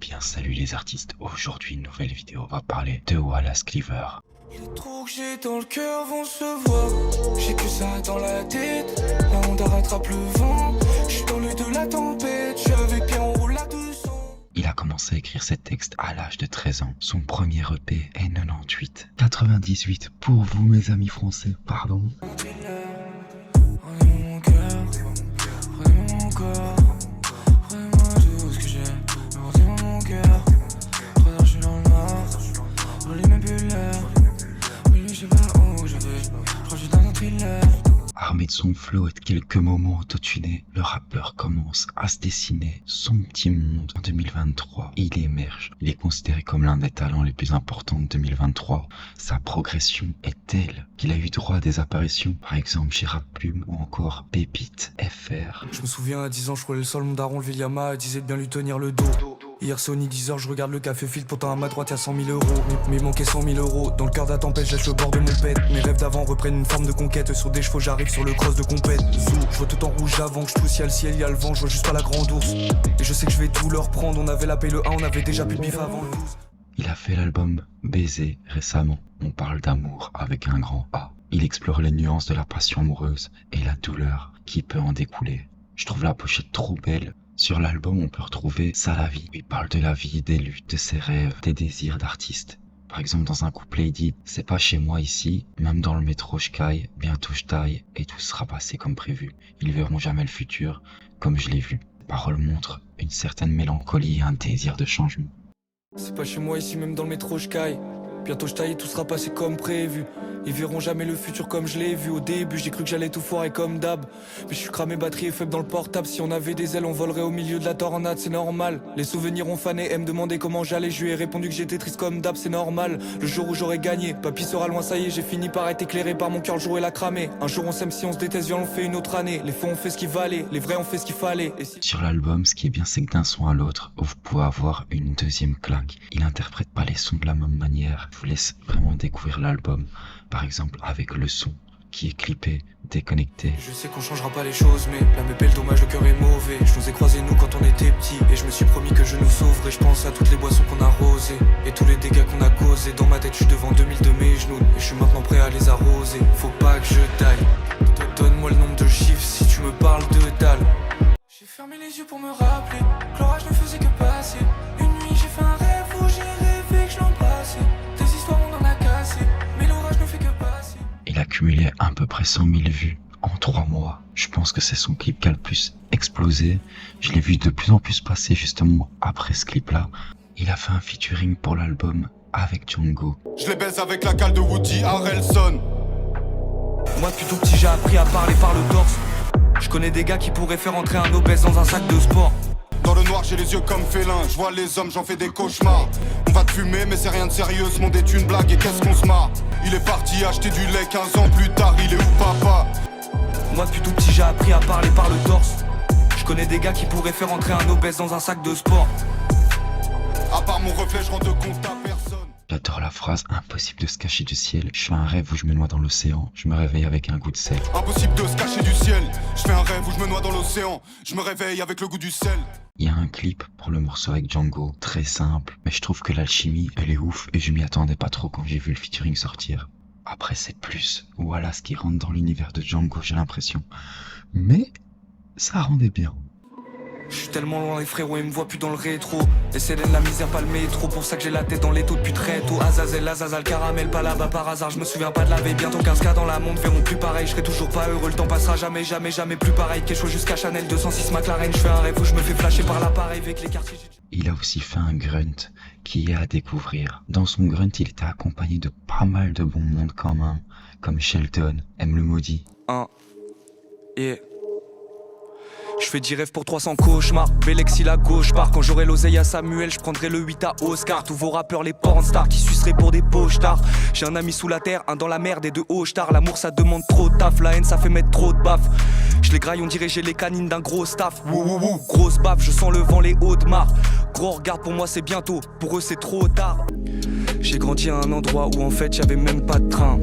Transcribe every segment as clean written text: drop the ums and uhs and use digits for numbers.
Bien salut les artistes, aujourd'hui une nouvelle vidéo, on va parler de Wallace Cleaver. Les trous que j'ai dans le cœur vont se voir. J'ai que ça dans la tête. La honte rattrape le vent. Je suis dans l'œil de la tempête. Je suis avec Pierre, on roule à 200. Il a commencé à écrire ses textes à l'âge de 13 ans. Son premier EP est 98. 98 pour vous mes amis français, pardon. Prenez mon cœur, prenez mon corps. Prenez-moi tout ce que j'ai. Prenez mon cœur. Prenez, je suis dans le noir. Je lis même plus l'heure. Oui, je sais pas où je vais. Je crois que je suis dans un thriller. Armé de son flow et de quelques moments autotunés, le rappeur commence à se dessiner son petit monde. En 2023, il émerge. Il est considéré comme l'un des talents les plus importants de 2023. Sa progression est telle qu'il a eu droit à des apparitions, par exemple chez Rap Plume ou encore Pépite FR. Je me souviens à 10 ans, je frôlais le sol, mon daron le Viliama disait de bien lui tenir le dos. Hier Sony 10h, je regarde le café filtre, pourtant à ma droite y'a 100 000 euros. Mais il manquait 100 000 euros, dans le cœur de la tempête, je lèche le bord de mon pet. Mes rêves d'avant reprennent une forme de conquête, sur des chevaux j'arrive sur le cross de compète. Zou, je vois tout en rouge avant que je tousse, y'a le ciel, y'a le vent, je vois juste pas la grande ours. Et je sais que je vais tout leur prendre, on avait la paye le 1, on avait déjà plus de bif avant le 12. Il a fait l'album Baiser récemment. On parle d'amour avec un grand A. Il explore les nuances de la passion amoureuse et la douleur qui peut en découler. Je trouve la pochette trop belle. Sur l'album, on peut retrouver ça la vie. Il parle de la vie, des luttes, de ses rêves, des désirs d'artiste. Par exemple, dans un couplet, il dit « C'est pas chez moi ici, même dans le métro je caille, bientôt je taille et tout sera passé comme prévu. Ils verront jamais le futur comme je l'ai vu. » Les paroles montrent une certaine mélancolie et un désir de changement. C'est pas chez moi ici, même dans le métro je caille. Bientôt je taille et tout sera passé comme prévu. Ils verront jamais le futur comme je l'ai vu. Au début j'ai cru que j'allais tout foirer comme d'hab. Mais je suis cramé, batterie est faible dans le portable. Si on avait des ailes on volerait au milieu de la tornade, c'est normal. Les souvenirs ont fané et me demandaient comment j'allais. Je lui ai répondu que j'étais triste comme d'hab, c'est normal. Le jour où j'aurais gagné, papy sera loin, ça y est. J'ai fini par être éclairé par mon cœur, le jour il a cramé. Un jour on s'aime, si on se déteste, viens on fait une autre année. Les faux on fait ce qu'il valait, les vrais on fait ce qu'il fallait. Et si... Sur l'album, ce qui est bien, c'est que d'un son à l'autre, vous pouvez avoir une deuxième claque. Il interprète pas les sons de la même manière. Je vous laisse vraiment découvrir l'album. Par exemple, avec le son qui est clippé, déconnecté. Je sais qu'on changera pas les choses, mais la me le dommage, le cœur est mauvais. Je nous ai croisés nous quand on était petits, et je me suis promis que je nous sauverai. Je pense à toutes les boissons qu'on a arrosées, et tous les dégâts qu'on a causés. Dans ma tête, je suis devant 2000 de mes genoux, et je suis maintenant prêt à les arroser. Faut pas que je taille. Donne-moi le nombre de chiffres si tu me parles de dalle. J'ai fermé les yeux pour me rappeler que l'orage ne faisait que passer. Une nuit, j'ai fait un rêve où j'ai rêvé que je l'embrassais. Des histoires, on en a cassé, mais l'orage ne fait que passer. Il a cumulé à peu près 100 000 vues en 3 mois. Je pense que c'est son clip qui a le plus explosé. Je l'ai vu de plus en plus passer justement après ce clip-là. Il a fait un featuring pour l'album avec Django. Je les baise avec la cale de Woody Harrelson. Moi depuis tout petit j'ai appris à parler par le torse. Je connais des gars qui pourraient faire entrer un obèse dans un sac de sport. Dans le noir j'ai les yeux comme félin. Je vois les hommes, j'en fais des cauchemars. On va te fumer mais c'est rien de sérieux. Ce monde est une blague et qu'est-ce qu'on se marre. Il est parti acheter du lait 15 ans plus tard. Il est où papa? Moi depuis tout petit j'ai appris à parler par le torse. Je connais des gars qui pourraient faire entrer un obèse dans un sac de sport. À part mon reflet je rends de compte à personne. J'adore la phrase « Impossible de se cacher du ciel ». Je fais un rêve où je me noie dans l'océan. Je me réveille avec un goût de sel. Impossible de se cacher du ciel. Je fais un rêve où je me noie dans l'océan. Je me réveille avec le goût du sel. Il y a un clip pour le morceau avec Django, très simple, mais je trouve que l'alchimie, elle est ouf et je m'y attendais pas trop quand j'ai vu le featuring sortir. Après c'est plus Wallace qui rentre dans l'univers de Django, j'ai l'impression. Mais ça rendait bien. Je suis tellement loin les frérots, ils me voient plus dans le rétro. Et c'est la misère, pas le métro, pour ça que j'ai la tête dans les taux depuis très tôt. Azazel, Azazal, caramel, pas là-bas par hasard. Je me souviens pas de la veille, bientôt 15K dans la monde verront plus pareil. Je serai toujours pas heureux, le temps passera jamais, jamais, jamais plus pareil. Quelque chose jusqu'à Chanel 206 McLaren. Je fais un rêve où je me fais flasher par l'appareil avec les quartiers. Il a aussi fait un grunt qui est à découvrir. Dans son grunt, il était accompagné de pas mal de bon monde quand même, comme Shelton, M le maudit. Je fais 10 rêves pour 300 cauchemars. Bélexi la gauche part. Quand j'aurai l'oseille à Samuel, je prendrai le 8 à Oscar. Tous vos rappeurs, les pornstars qui suceraient pour des pochetars. J'ai un ami sous la terre, un dans la merde et deux hochetars. L'amour ça demande trop de taf, la haine ça fait mettre trop de baf. Je les graille, on dirait j'ai les canines d'un gros staff. Wouh, grosse baffe, je sens le vent, les hautes mares. Gros regard pour moi c'est bientôt, pour eux c'est trop tard. J'ai grandi à un endroit où en fait y'avait même pas de train.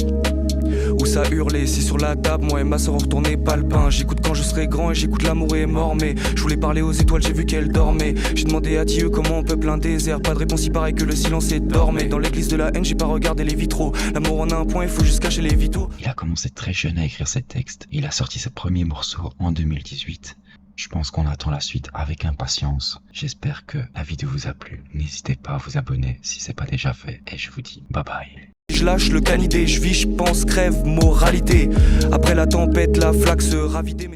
où ça hurlait. C'est sur la table, moi et ma soeur on retournait pas le pain. J'écoute quand je serai grand et j'écoute l'amour est mort. Mais je voulais parler aux étoiles, j'ai vu qu'elles dormaient. J'ai demandé à Dieu comment on peuple un désert. Pas de réponse, il paraît que le silence est dormé. Dans l'église de la haine, j'ai pas regardé les vitraux. L'amour en a un point, il faut juste cacher les vitaux. Il a commencé très jeune à écrire ses textes. Il a sorti ses premiers morceaux en 2018. Je pense qu'on attend la suite avec impatience. J'espère que la vidéo vous a plu. N'hésitez pas à vous abonner si c'est pas déjà fait. Et je vous dis bye bye. Je lâche le canidé, je vis, je pense, crève, moralité. Après la tempête, la flaque se ravidait.